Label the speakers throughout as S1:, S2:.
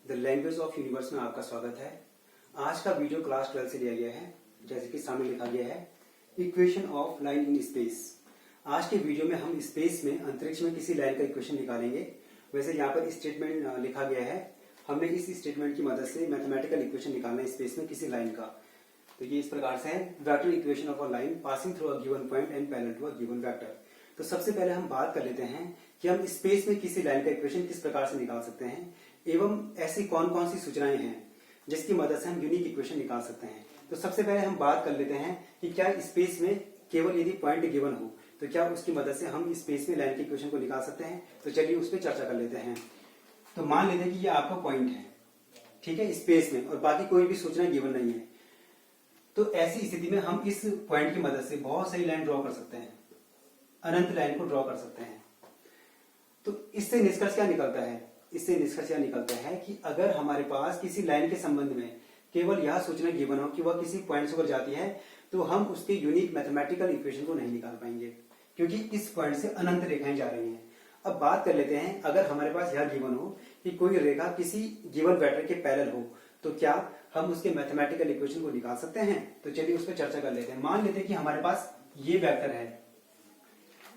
S1: The language of universe में आपका स्वागत है। आज का वीडियो क्लास 12 से लिया गया है। जैसे कि सामने लिखा गया है equation of line in space. आज के वीडियो में हम स्पेस में अंतरिक्ष में किसी लाइन का इक्वेशन निकालेंगे। वैसे यहाँ पर स्टेटमेंट लिखा गया है, हमें इस स्टेटमेंट की मदद से मैथमेटिकल इक्वेशन निकालना है स्पेस में किसी लाइन का। तो ये इस प्रकार से है, vector equation of a line passing through a given point and parallel to a given vector. तो सबसे पहले हम बात कर लेते हैं कि हम स्पेस में किसी लाइन का इक्वेशन किस प्रकार से निकाल सकते हैं एवं ऐसी कौन कौन सी सूचनाएं हैं जिसकी मदद से हम यूनिक इक्वेशन निकाल सकते हैं। तो सबसे पहले हम बात कर लेते हैं कि क्या स्पेस में केवल यदि पॉइंट गिवन हो तो क्या उसकी मदद से हम स्पेस में लाइन के इक्वेशन को निकाल सकते हैं। तो चलिए उस पर चर्चा कर लेते हैं। तो मान लेते हैं कि ये आपका पॉइंट है, ठीक है, स्पेस में, और बाकी कोई भी सूचना गिवन नहीं है। तो ऐसी स्थिति में हम इस पॉइंट की मदद से बहुत सारी लाइन ड्रॉ कर सकते हैं, अनंत लाइन को ड्रॉ कर सकते हैं। तो इससे निष्कर्ष क्या निकलता है? इससे निष्कर्ष यह निकलता है कि अगर हमारे पास किसी लाइन के संबंध में केवल यह सूचना गिवन हो कि वह किसी पॉइंट से होकर जाती है तो हम उसके यूनिक मैथमेटिकल इक्वेशन को नहीं निकाल पाएंगे, क्योंकि इस पॉइंट से अनंत रेखाएं जा रही हैं। अब बात कर लेते हैं, अगर हमारे पास यह गिवन हो कि कोई रेखा किसी गिवन वेक्टर के पैरेलल हो तो क्या हम उसके मैथमेटिकल इक्वेशन को निकाल सकते हैं। तो चलिए उस पर चर्चा कर लेते हैं। मान लेते हैं कि हमारे पास ये वेक्टर है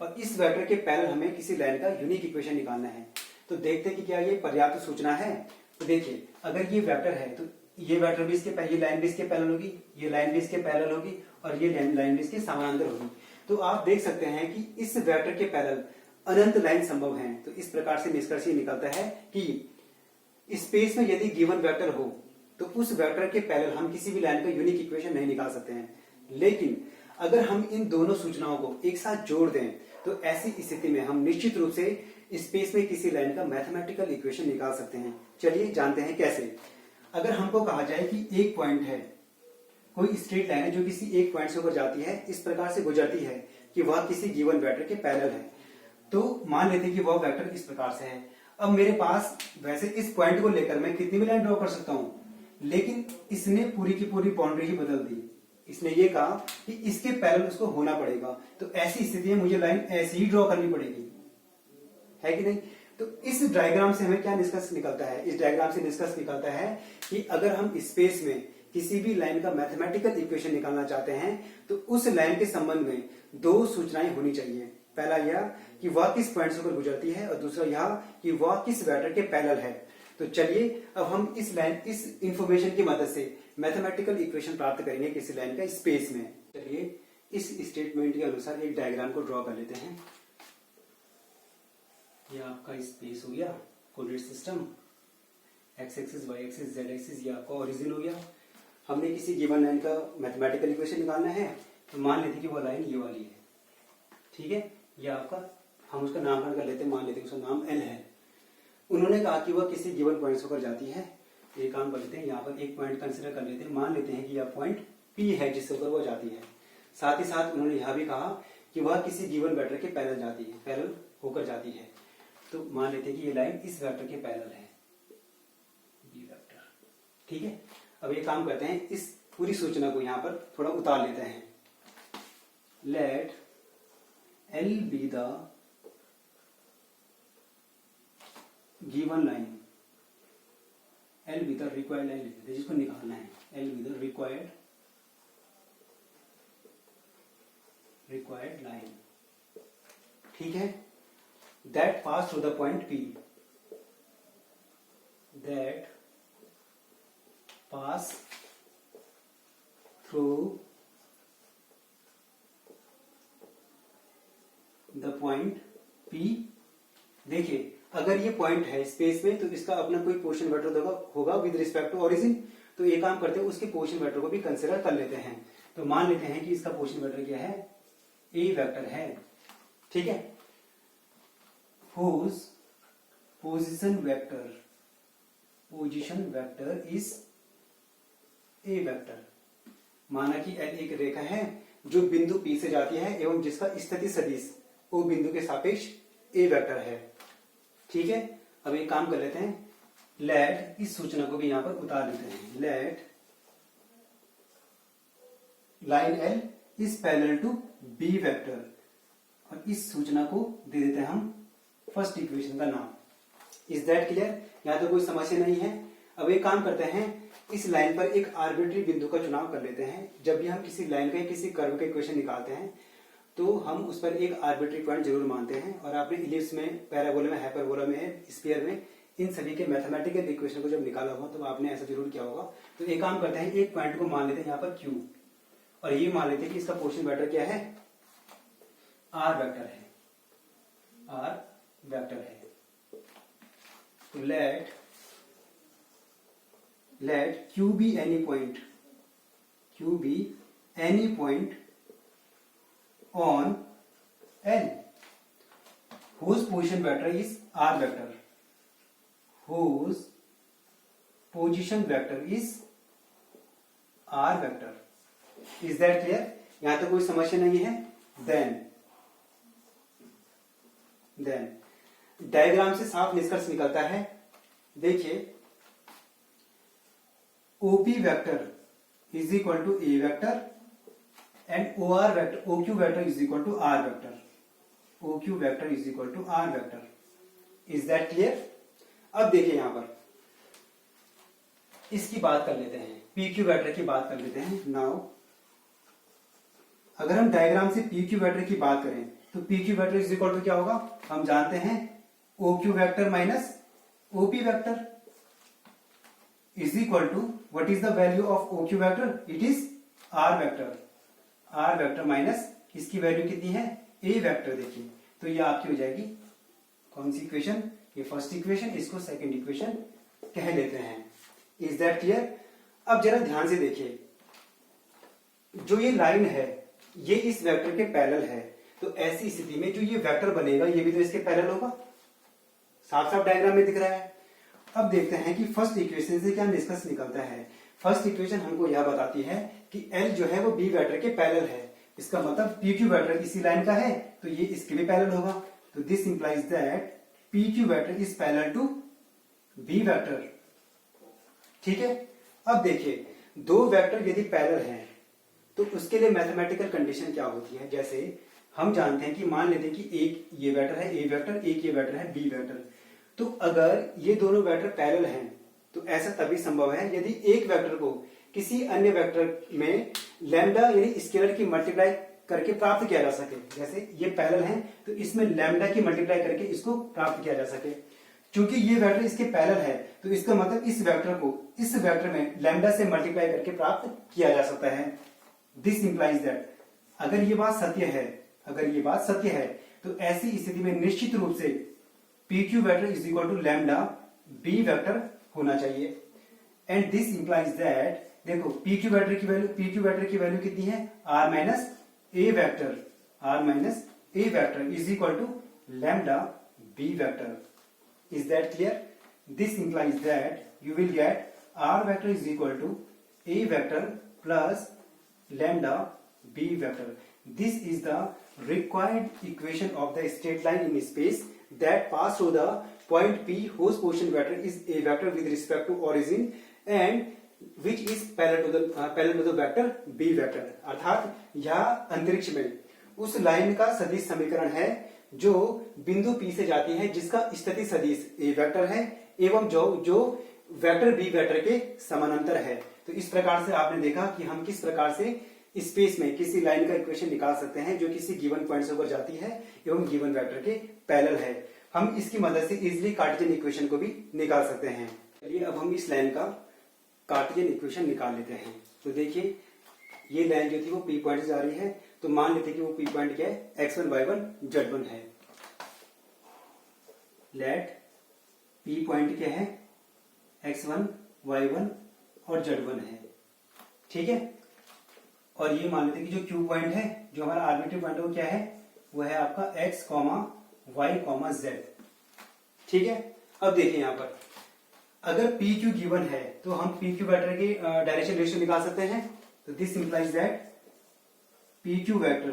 S1: और इस वेक्टर के पैरेलल हमें किसी लाइन का यूनिक इक्वेशन निकालना है। तो देखते हैं कि क्या ये पर्याप्त सूचना है। तो देखिए, अगर ये वेक्टर है तो ये वेक्टर भी इसके ये लाइन भी इसके पैरेलल होगी, ये लाइन भी इसके पैरेलल होगी और ये लाइन भी इसके समानांतर होगी। तो आप देख सकते हैं कि इस वेक्टर के पैरेलल अनंत लाइन संभव है। तो इस प्रकार से निष्कर्ष ये निकलता है कि स्पेस में यदि गिवन वेक्टर हो तो उस वेक्टर के पैरेलल हम किसी भी लाइन का यूनिक इक्वेशन नहीं निकाल सकते हैं। लेकिन अगर हम इन दोनों सूचनाओं को एक साथ जोड़ दें तो ऐसी स्थिति में हम निश्चित रूप से स्पेस में किसी लाइन का मैथमेटिकल इक्वेशन निकाल सकते हैं। चलिए जानते हैं कैसे। अगर हमको कहा जाए कि एक पॉइंट है, कोई स्ट्रेट लाइन है जो किसी एक पॉइंट से होकर जाती है, इस प्रकार से गुजरती है कि वह किसी गिवन वेक्टर के पैरेलल है, तो मान लेते हैं कि वह वेक्टर इस प्रकार से है। अब मेरे पास वैसे इस पॉइंट को लेकर मैं कितनी भी लाइन ड्रॉ कर सकता हूं, लेकिन इसने पूरी की पूरी बाउंड्री ही बदल दी। इसने ये कहा कि इसके पैरेलल उसको होना पड़ेगा। तो ऐसी स्थिति में मुझे लाइन ऐसी ही ड्रॉ करनी पड़ेगी, है कि नहीं। तो इस डायग्राम से हमें क्या निष्कर्ष निकलता है? इस डायग्राम से निष्कर्ष निकलता है कि अगर हम स्पेस में किसी भी लाइन का मैथमेटिकल इक्वेशन निकालना चाहते हैं तो उस लाइन के संबंध में दो सूचनाएं होनी चाहिए। पहला यह कि वह किस पॉइंट से होकर गुजरती है और दूसरा यह कि वह किस वेक्टर के पैरेलल है। तो चलिए अब हम इस इंफॉर्मेशन की मदद से मैथमेटिकल इक्वेशन प्राप्त करेंगे किसी लाइन का स्पेस में। चलिए इस स्टेटमेंट के अनुसार एक डायग्राम को ड्रॉ कर लेते हैं। ये आपका स्पेस हो गया, coordinate system, X axis, Y axis, Z axis, ये आपका ओरिजिन हो गया। हमने किसी गिवन लाइन का मैथमेटिकल इक्वेशन निकालना है तो मान लेते हैं कि वो लाइन ये वाली है, ठीक है। ये आपका, हम उसका नामकरण कर लेते हैं, मान लेते हैं उसका नाम एल है। उन्होंने कहा कि वह किसी गिवन पॉइंट से होकर जाती है। ये काम कर लेते हैं, यहाँ पर एक पॉइंट कंसिडर कर लेते हैं। मान लेते हैं कि यह पॉइंट पी है जिससे होकर वह जाती है। साथ ही साथ उन्होंने यह भी कहा कि वह किसी गिवन वेक्टर के पैरेलल जाती है, पैरेलल होकर जाती है। तो मान लेते हैं कि ये लाइन इस वेक्टर के पैरेलल है, बी वेक्टर, ठीक है। अब ये काम करते हैं, इस पूरी सूचना को यहाँ पर थोड़ा उतार लेते हैं। Let L be the given line, L be the required line लिख देते हैं जिसको निकालना है। L be the required line, ठीक है, that pass through the point P, that pass through the point P। देखिए, अगर ये पॉइंट है स्पेस में तो इसका अपना कोई पोजीशन वेक्टर होगा विद रिस्पेक्ट टू ओरिजिन। तो ये काम करते हैं, उसके पोजीशन वेक्टर को भी कंसीडर कर लेते हैं। तो मान लेते हैं कि इसका पोजीशन वेक्टर क्या है, ए वेक्टर है, ठीक है। whose position vector is a vector। माना कि L एक रेखा है जो बिंदु P से जाती है एवं जिसका स्थिति सदिश O बिंदु के सापेक्ष A वेक्टर है, ठीक है। अब एक काम कर लेते हैं, लेट, इस सूचना को भी यहां पर उतार लेते हैं। Let line L is parallel to B vector, और इस सूचना को दे देते हैं हम फर्स्ट इक्वेशन का नाम। Is that clear? यहाँ तो कोई समस्या नहीं है। अब एक काम करते हैं, इस लाइन पर एक आर्बिट्री बिंदु का चुनाव कर लेते हैं। जब भी हम किसी लाइन का किसी कर्व का इक्वेशन निकालते हैं तो हम उस पर एक आर्बिट्री पॉइंट जरूर मानते हैं। और आपने इलिप्स में, पैराबोला में, हाइपरबोला में, स्फीयर में, इन सभी के मैथमेटिकल इक्वेशन को जब निकाला होगा तो आपने ऐसा जरूर किया होगा। तो एक काम करते हैं, एक पॉइंट को मान लेते हैं यहाँ पर Q, और ये मान लेते हैं कि इसका पोजीशन वेक्टर क्या है, R वेक्टर है, R वेक्टर है। तो let Q be any point, Q be any point on L whose position vector is R vector, whose position vector is R vector. Is that clear? यहां तो कोई समस्या नहीं है। then डायग्राम से साफ निष्कर्ष निकलता है। देखिए, OP vector is equal to A vector and OR vector, OQ vector is equal to R vector, OQ vector is equal to R vector. Is that clear? अब देखिए यहां पर इसकी बात कर लेते हैं, PQ वेक्टर की बात कर लेते हैं। नाउ अगर हम डायग्राम से PQ वेक्टर की बात करें तो PQ vector is equal to क्या होगा, हम जानते हैं OQ vector minus OP vector is equal to what is the value of OQ vector, it is R vector, R vector minus इसकी वैल्यू कितनी है, A वेक्टर। देखिए तो ये आपकी हो जाएगी कौन सी इक्वेशन, ये फर्स्ट इक्वेशन, इसको सेकंड इक्वेशन कह लेते हैं। Is that clear? अब जरा ध्यान से देखिए, जो ये लाइन है ये इस वेक्टर के पैरेलल है, तो ऐसी स्थिति में जो ये वेक्टर बनेगा ये भी तो इसके पैरेलल होगा, साफ साफ डायग्राम में दिख रहा है। अब देखते हैं कि फर्स्ट इक्वेशन से क्या निष्कर्ष निकलता है। फर्स्ट इक्वेशन हमको यह बताती है कि L जो है वो B वेक्टर के पैरेलल है, इसका मतलब PQ वेक्टर इसी लाइन का है तो ये इसके भी पैरेलल होगा। तो this implies that PQ vector is parallel to B vector. ठीक है, अब देखिए दो वेक्टर यदि पैरेलल हैं तो उसके लिए मैथमेटिकल कंडीशन क्या होती है। जैसे हम जानते हैं कि मान लेते हैं कि एक ये वेक्टर है A वेक्टर, एक ये वेक्टर है B वेक्टर। तो अगर ये दोनों वेक्टर पैरेलल हैं तो ऐसा तभी संभव है यदि एक वेक्टर को किसी अन्य वेक्टर में लैम्डा यानी स्केलर की मल्टीप्लाई करके प्राप्त किया जा सके। जैसे ये पैरेलल हैं तो इसमें लैम्डा की मल्टीप्लाई करके इसको प्राप्त किया जा सके। क्योंकि ये वेक्टर इसके पैरेलल है तो इसका मतलब इस वेक्टर को इस वेक्टर में लैम्डा से मल्टीप्लाई करके प्राप्त किया जा सकता है। दिस इंप्लाइज दैट अगर ये बात सत्य है तो ऐसी स्थिति में निश्चित रूप से PQ vector is equal to lambda B vector होना चाहिए। एंड दिस इंप्लाइज दैट, देखो PQ वेक्टर की वैल्यू कितनी है, R minus A vector, R minus A vector is equal to lambda B vector. Is that clear? This implies that you will get R vector is equal to A vector plus lambda B vector. This is the required equation of the straight line in space that pass through the point P whose position vector is A vector with respect to origin and which is parallel to the vector B vector. अर्थात यह अंतरिक्ष में उस line का सदिश समीकरण है जो बिंदु P से जाती है, जिसका स्थिति सदिश A वेक्टर है एवं जो वेक्टर B वेक्टर के समानांतर है। तो इस प्रकार से आपने देखा कि हम किस प्रकार से स्पेस में किसी लाइन का इक्वेशन निकाल सकते हैं जो किसी गिवन पॉइंट से होकर जाती है एवं गिवन वेक्टर के पैरेलल है। हम इसकी मदद से इजीली कार्टेशियन इक्वेशन को भी निकाल सकते हैं। चलिए अब हम इस लाइन का कार्टेशियन इक्वेशन निकाल लेते हैं। तो देखिए ये लाइन जो थी वो P पॉइंट से जा रही है, तो मान लेते हैं कि वो P पॉइंट क्या है, x1 y1 z1 है। लेट P पॉइंट क्या है, x1 y1 और z1 है। ठीक है, और ये मान लेते हैं कि जो Q पॉइंट है, जो हमारा आर्बिट्री पॉइंट है, वो क्या है, वो है आपका x, y, z। ठीक है, अब देखिए यहां पर अगर PQ गिवन है तो हम PQ वेक्टर की डायरेक्शन रेशियो निकाल सकते हैं। तो this implies that PQ vector,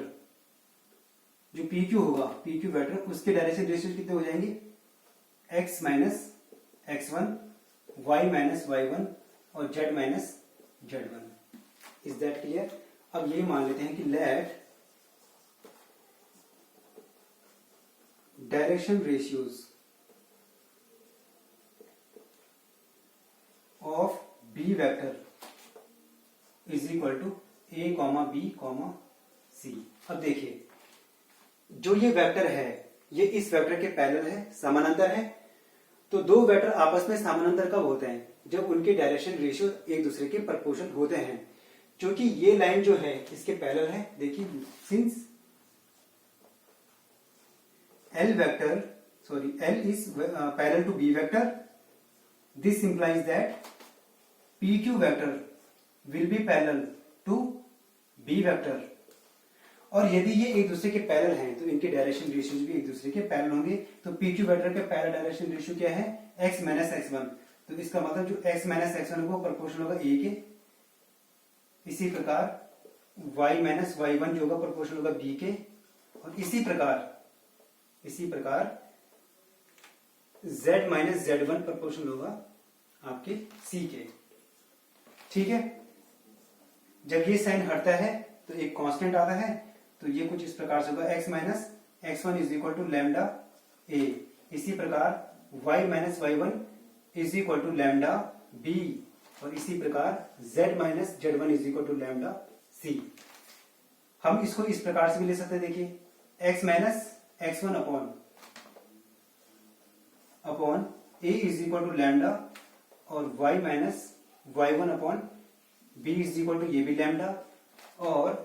S1: जो PQ होगा, PQ वेक्टर उसके डायरेक्शन रेशियो कितने हो जाएंगे, x minus x1, y minus y1 और z minus z1। Is that clear? अब ये मान लेते हैं कि let direction ratios of B vector is equal to A comma B comma C. अब देखिए जो ये वेक्टर है ये इस वेक्टर के पैरेलल है, समानांतर है। तो दो वेक्टर आपस में समानांतर कब होते हैं? जब उनके डायरेक्शन रेशियो एक दूसरे के प्रोपोर्शनल होते हैं। क्योंकि ये लाइन जो है इसके पैरेलल है। देखिए since L is parallel to B vector, this implies that PQ vector will be parallel to B vector। और यदि ये एक दूसरे के पैरेलल हैं तो इनके डायरेक्शन रेशियोज भी एक दूसरे के पैरेलल होंगे। तो PQ वेक्टर के पैरेलल डायरेक्शन रेशियो क्या है? x minus x1। तो इसका मतलब जो x माइनस x1 को प्रोपोर्शनल होगा a के, इसी प्रकार y माइनस y1 जो होगा प्रोपोर्शनल होगा b के, और इसी प्रकार z माइनस z1 प्रोपोर्शनल होगा आपके c के। ठीक है। जब ये साइन हटता है तो एक कांस्टेंट आता है, तो ये कुछ इस प्रकार से होगा x minus x1 is equal to lambda a। इसी प्रकार y minus y1 is equal to lambda b, और इसी प्रकार z minus z1 is equal to lambda c। हम इसको इस प्रकार से भी ले सकते हैं। देखिए x minus x1 upon a is equal to lambda, और y minus y1 upon b is equal to ये भी लैम्डा, और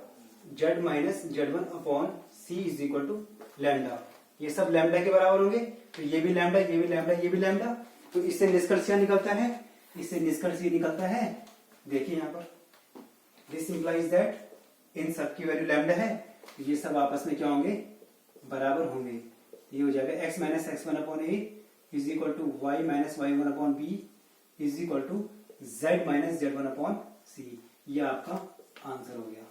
S1: z minus z1 upon c is equal to lambda. ये सब लैम्डा के बराबर होंगे। तो ये भी लैम्डा, ये भी लैम्डा, ये भी लैम्डा। तो इससे निष्कर्ष क्या निकलता है? इससे निष्कर्ष ये निकलता है, देखिए यहाँ पर, दिस इंप्लाइज दैट इन सब की वैल्यू लैम्डा है, तो ये सब आपस में क्या होंगे? बराबर होंगे। ये हो जाएगा x minus x1 upon A is equal to y minus y1 upon B is equal to z minus z1 upon C. ये आपका आंसर हो गया।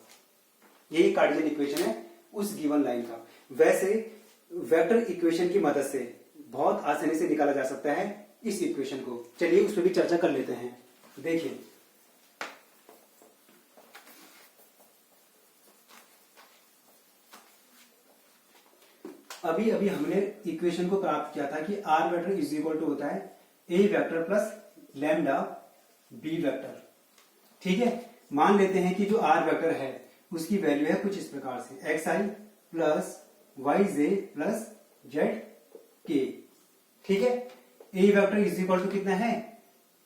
S1: ये कार्टेशियन इक्वेशन है उस गिवन लाइन का। वैसे वेक्टर इक्वेशन की मदद से बहुत आसानी से निकाला जा सकता है इस इक्वेशन को। चलिए उस पर भी चर्चा कर लेते हैं। देखिए अभी अभी हमने इक्वेशन को प्राप्त किया था कि r vector is equal to होता है a vector plus lambda b vector. ठीक है। मान लेते हैं कि जो r वेक्टर है उसकी वैल्यू है कुछ इस प्रकार से xi plus yj plus zk। ठीक है। a vector is equal to कितना है?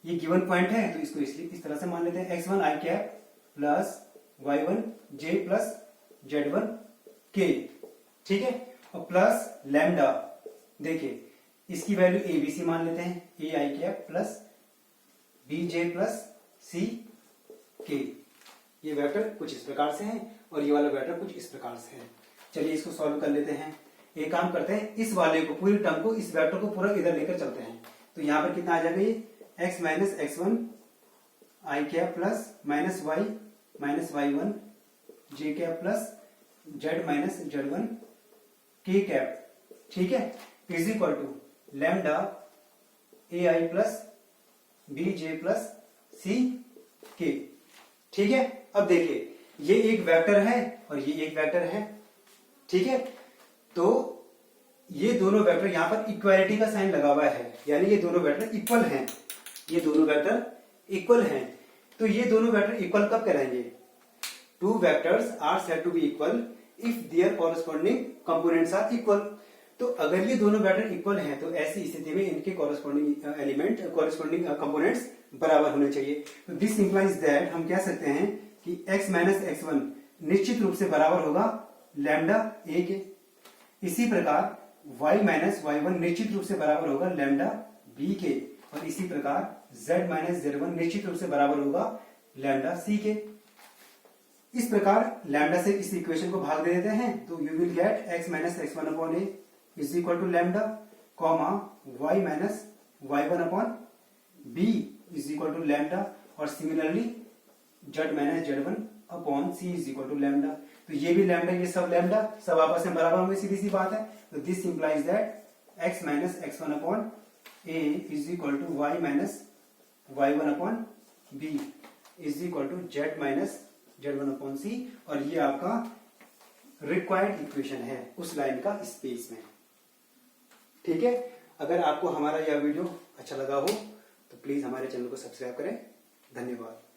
S1: ये गिवन पॉइंट है, तो इसको इसलिए इस तरह से मान लेते हैं x1 i cap plus y1 j plus z1 k। ठीक है। और प्लस लैम्डा, देखिए इसकी वैल्यू एबीसी मान लेते हैं, A I cap plus B J plus C K. ये वेक्टर कुछ इस प्रकार से है और ये वाला वेक्टर कुछ इस प्रकार से है। चलिए इसको सॉल्व कर लेते हैं। एक काम करते हैं, इस वाले को, पूरी टर्म को, इस वेक्टर को पूरा इधर लेकर चलते हैं। तो यहां पर कितना आ जाएगा? ये x minus x1 I cap plus minus Y minus y1 J cap plus z minus z1 K cap. ठीक है। Is equal to lambda A I plus B J plus C K. ठीक है। अब देखिए ये एक वेक्टर है और ये एक वेक्टर है। ठीक है। तो ये दोनों वेक्टर यहां पर इक्वालिटी का साइन लगा हुआ है, यानी ये दोनों वेक्टर इक्वल हैं। ये दोनों वेक्टर इक्वल हैं। तो ये दोनों वेक्टर इक्वल कब कहलाएंगे? Two vectors are said to be equal if their corresponding components are equal. तो अगर ये दोनों वेक्टर इक्वल हैं तो ऐसी स्थिति में इनके कॉरेस्पॉन्डिंग एलिमेंट, कॉरेस्पॉन्डिंग कंपोनेंट्स बराबर होने चाहिए। तो दिस इंप्लाइज दैट हम कह सकते हैं कि x माइनस x1 निश्चित रूप से बराबर होगा लैम्डा ए के। इसी प्रकार y माइनस y1 निश्चित रूप से बराबर होगा लैम्डा बी के, और इसी प्रकार z माइनस z1 निश्चित रूप से बराबर होगा लैम्डा सी के। इस प्रकार लैम्डा से इस इक्वेशन को भाग दे देते हैं तो you will get x minus x1 upon A is equal to lambda comma y minus y1 upon b is equal to lambda, और similarly z minus z1 upon c is equal to lambda. तो ये भी lambda, ये सब lambda, सब आपस में बराबर होंगे, सीधी सी बात है। तो this implies that x minus x1 upon a is equal to y minus y1 upon b is equal to z minus z1 upon c, और ये आपका रिक्वायर्ड इक्वेशन है उस लाइन का स्पेस में। ठीक है। अगर आपको हमारा यह वीडियो अच्छा लगा हो तो प्लीज हमारे चैनल को सब्सक्राइब करें। धन्यवाद।